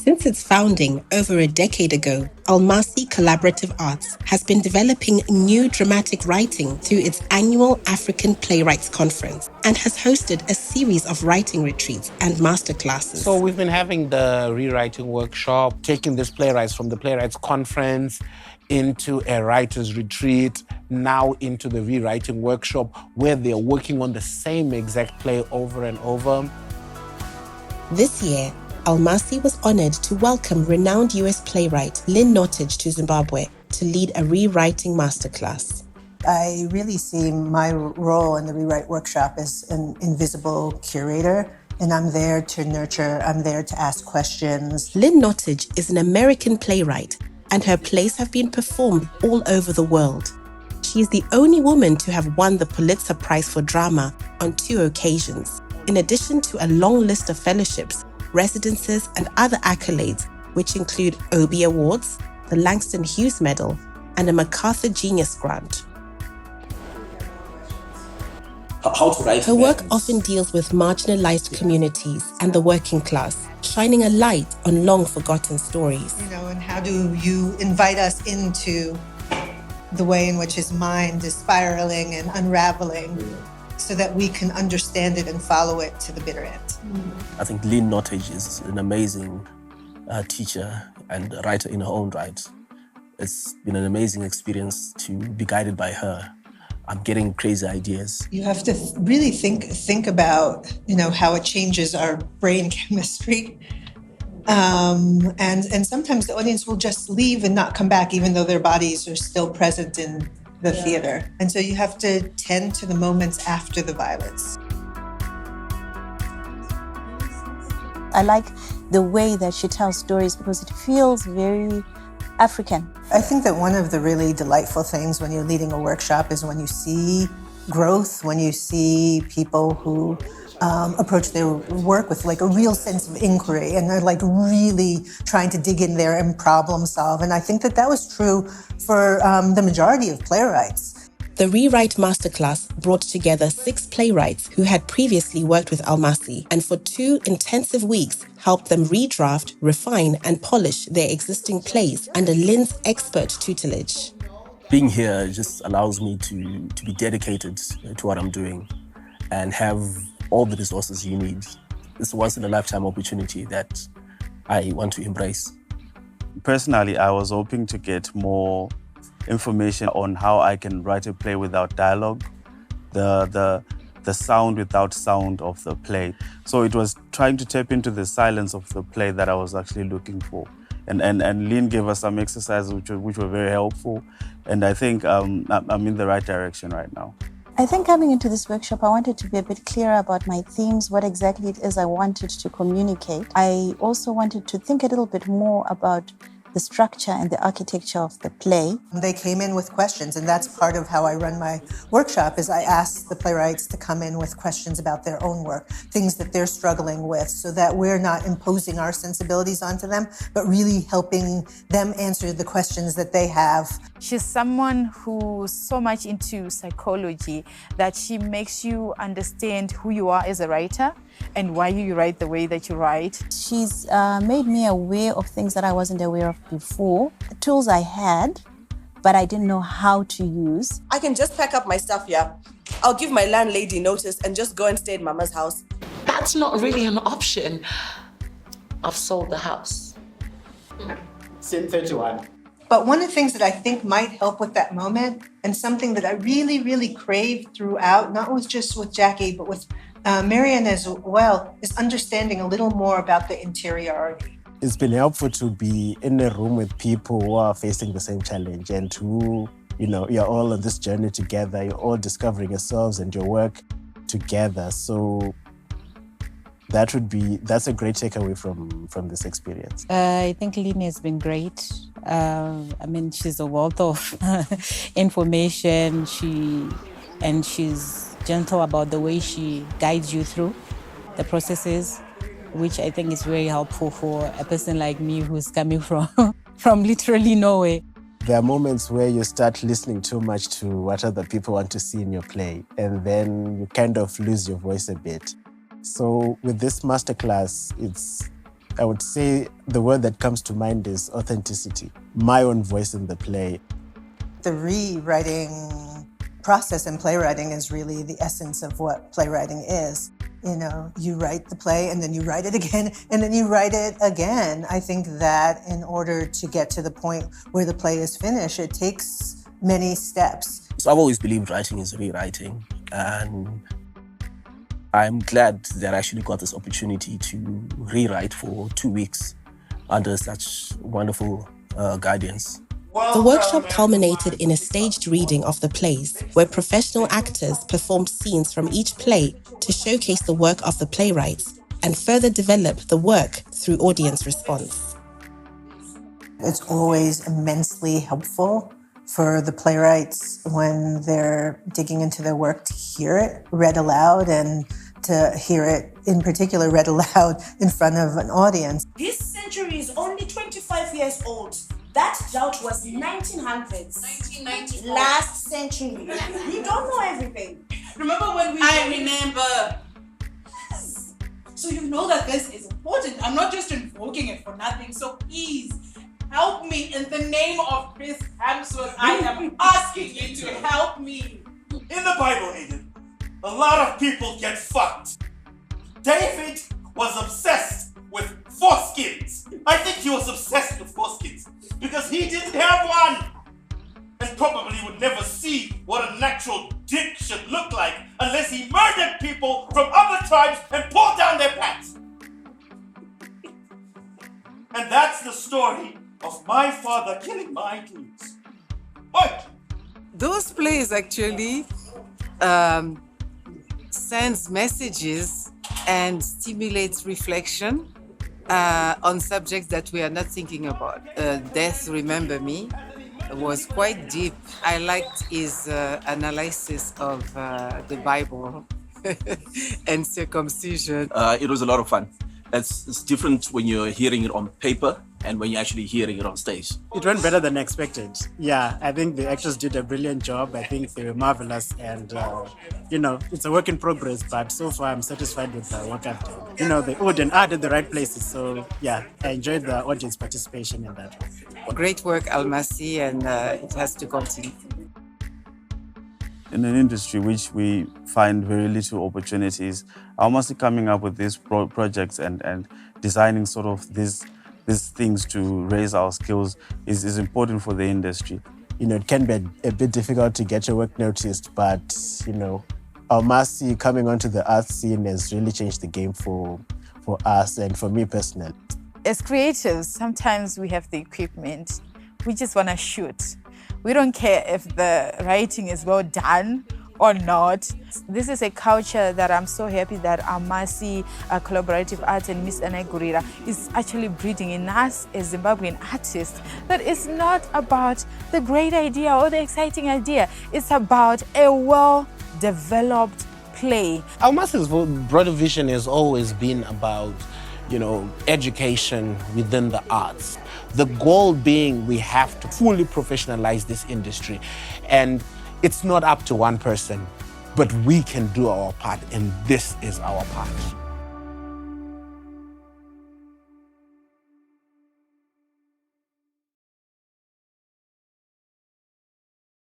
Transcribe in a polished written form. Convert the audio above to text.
Since its founding over a decade ago, Almasi Collaborative Arts has been developing new dramatic writing through its annual African Playwrights Conference and has hosted a series of writing retreats and masterclasses. So we've been having the rewriting workshop, taking these playwrights from the Playwrights Conference into a writer's retreat, now into the rewriting workshop where they're working on the same exact play over and over. This year, Almasi was honored to welcome renowned US playwright Lynn Nottage to Zimbabwe to lead a rewriting masterclass. I really see my role in the Rewrite Workshop as an invisible curator, and I'm there to nurture, I'm there to ask questions. Lynn Nottage is an American playwright, and her plays have been performed all over the world. She is the only woman to have won the Pulitzer Prize for Drama on 2 occasions, in addition to a long list of fellowships, residences, and other accolades, which include Obie Awards, the Langston Hughes Medal, and a MacArthur Genius Grant. How to write. Her work often deals with marginalized communities and the working class, shining a light on long-forgotten stories. And how do you invite us into the way in which his mind is spiraling and unraveling so that we can understand it and follow it to the bitter end. I think Lynn Nottage is an amazing teacher and writer in her own right. It's been an amazing experience to be guided by her. I'm getting crazy ideas. You have to really think about, how it changes our brain chemistry. And sometimes the audience will just leave and not come back, even though their bodies are still present in the theater. And so you have to tend to the moments after the violence. I like the way that she tells stories because it feels very African. I think that one of the really delightful things when you're leading a workshop is when you see growth, when you see people who approach their work with a real sense of inquiry and they're really trying to dig in there and problem solve. And I think that was true for the majority of playwrights. The Rewrite Masterclass brought together 6 playwrights who had previously worked with Almasi and for 2 intensive weeks helped them redraft, refine and polish their existing plays under Lynn's expert tutelage. Being here just allows me to be dedicated to what I'm doing and have all the resources you need. It's a once-in-a-lifetime opportunity that I want to embrace. Personally, I was hoping to get more information on how I can write a play without dialogue, the sound without sound of the play. So it was trying to tap into the silence of the play that I was actually looking for. And Lynn gave us some exercises which were very helpful. And I think I'm in the right direction right now. I think coming into this workshop, I wanted to be a bit clearer about my themes, what exactly it is I wanted to communicate. I also wanted to think a little bit more about the structure and the architecture of the play. They came in with questions, and that's part of how I run my workshop, is I ask the playwrights to come in with questions about their own work, things that they're struggling with, so that we're not imposing our sensibilities onto them, but really helping them answer the questions that they have. She's someone who's so much into psychology that she makes you understand who you are as a writer and why you write the way that you write. She's made me aware of things that I wasn't aware of before, tools I had, but I didn't know how to use. I can just pack up my stuff here. I'll give my landlady notice and just go and stay in Mama's house. That's not really an option. I've sold the house. Scene 31. But one of the things that I think might help with that moment, and something that I really, really craved throughout, not just with Jackie, but with Marianne as well, is understanding a little more about the interiority. It's been helpful to be in a room with people who are facing the same challenge and who, you're all on this journey together. You're all discovering yourselves and your work together. So that's a great takeaway from this experience. I think Lynn has been great. She's a wealth of information. She's gentle about the way she guides you through the processes, which I think is very helpful for a person like me who's coming from literally nowhere. There are moments where you start listening too much to what other people want to see in your play, and then you kind of lose your voice a bit. So with this masterclass, it's I would say the word that comes to mind is authenticity, my own voice in the play. The rewriting process in playwriting is really the essence of what playwriting is. You know, you write the play and then you write it again and then you write it again. I think that in order to get to the point where the play is finished, it takes many steps. So I've always believed writing is rewriting, and I'm glad that I actually got this opportunity to rewrite for 2 weeks under such wonderful guidance. The workshop culminated in a staged reading of the plays, where professional actors performed scenes from each play to showcase the work of the playwrights and further develop the work through audience response. It's always immensely helpful for the playwrights when they're digging into their work to hear it read aloud and to hear it in particular read aloud in front of an audience. This century is only 25 years old. That drought was 1900s. 1994. Last century. You don't know everything. Remember when we... I remember. Yes. So you know that this is important. I'm not just invoking it for nothing. So please, help me in the name of Chris Hemsworth. I am asking you to help me. In the Bible, Aiden, a lot of people get fucked. David was obsessed with foreskins. I think he was obsessed with foreskins because he didn't have one and probably would never see what a natural dick should look like unless he murdered people from other tribes and pulled down their pants. And that's the story of my father killing my dreams. What? Those plays actually sends messages and stimulates reflection on subjects that we are not thinking about. Death, Remember Me was quite deep. I liked his analysis of the Bible and circumcision. It was a lot of fun. It's different when you're hearing it on paper and when you're actually hearing it on stage. It went better than expected. Yeah, I think the actors did a brilliant job. I think they were marvelous, and it's a work in progress, but so far I'm satisfied with the work I've done. The wood and art at the right places, so yeah, I enjoyed the audience participation in that. Great work, Almasi, and it has to continue. In an industry which we find very little opportunities, Almasi coming up with these projects and designing sort of these things to raise our skills is important for the industry. It can be a bit difficult to get your work noticed, but, Almasi coming onto the art scene has really changed the game for us and for me personally. As creatives, sometimes we have the equipment. We just want to shoot. We don't care if the writing is well done or not. This is a culture that I'm so happy that Almasi Collaborative Arts and Miss Anegurira is actually breeding in us as Zimbabwean artists. That it's not about the great idea or the exciting idea. It's about a well-developed play. Almasi's broader vision has always been about education within the arts. The goal being we have to fully professionalize this industry. And it's not up to one person, but we can do our part, and this is our part.